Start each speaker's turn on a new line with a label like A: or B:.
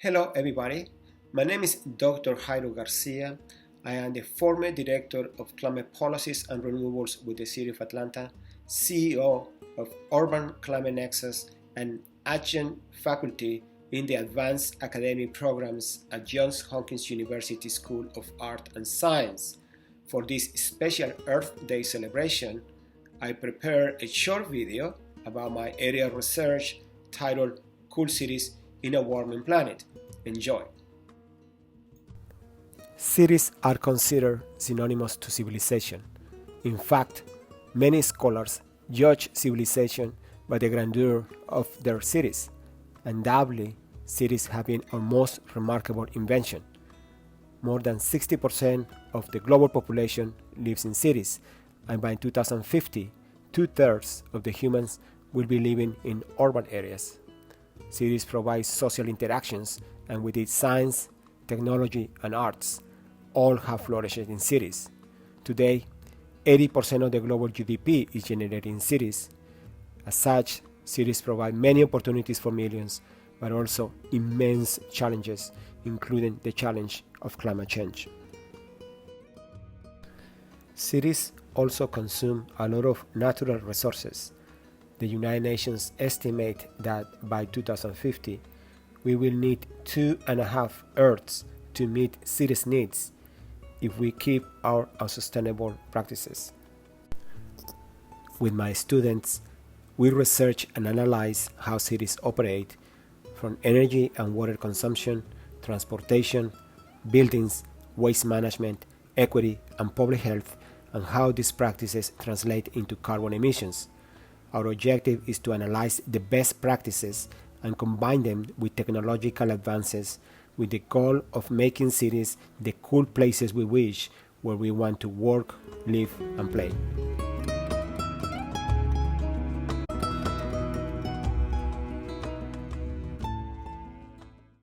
A: Hello everybody, my name is Dr. Jairo Garcia. I am the former Director of Climate Policies and Renewables with the City of Atlanta, CEO of Urban Climate Nexus, and adjunct faculty in the Advanced Academic Programs at Johns Hopkins University School of Art and Science. For this special Earth Day celebration, I prepared a short video about my area of research titled Cool Cities in a Warming Planet. Enjoy. Cities are considered synonymous to civilization. In fact, many scholars judge civilization by the grandeur of their cities. Undoubtedly, cities have been our most remarkable invention. More than 60% of the global population lives in cities, and by 2050, two-thirds of the humans will be living in urban areas. Cities provide social interactions, and with its science, technology, and arts, all have flourished in cities. Today, 80% of the global GDP is generated in cities. As such, cities provide many opportunities for millions, but also immense challenges, including the challenge of climate change. Cities also consume a lot of natural resources. The United Nations estimate that by 2050, we will need 2.5 Earths to meet cities' needs if we keep our unsustainable practices. With my students, we research and analyze how cities operate, from energy and water consumption, transportation, buildings, waste management, equity, and public health, and how these practices translate into carbon emissions. Our objective is to analyze the best practices and combine them with technological advances with the goal of making cities the cool places we wish, where we want to work, live, and play.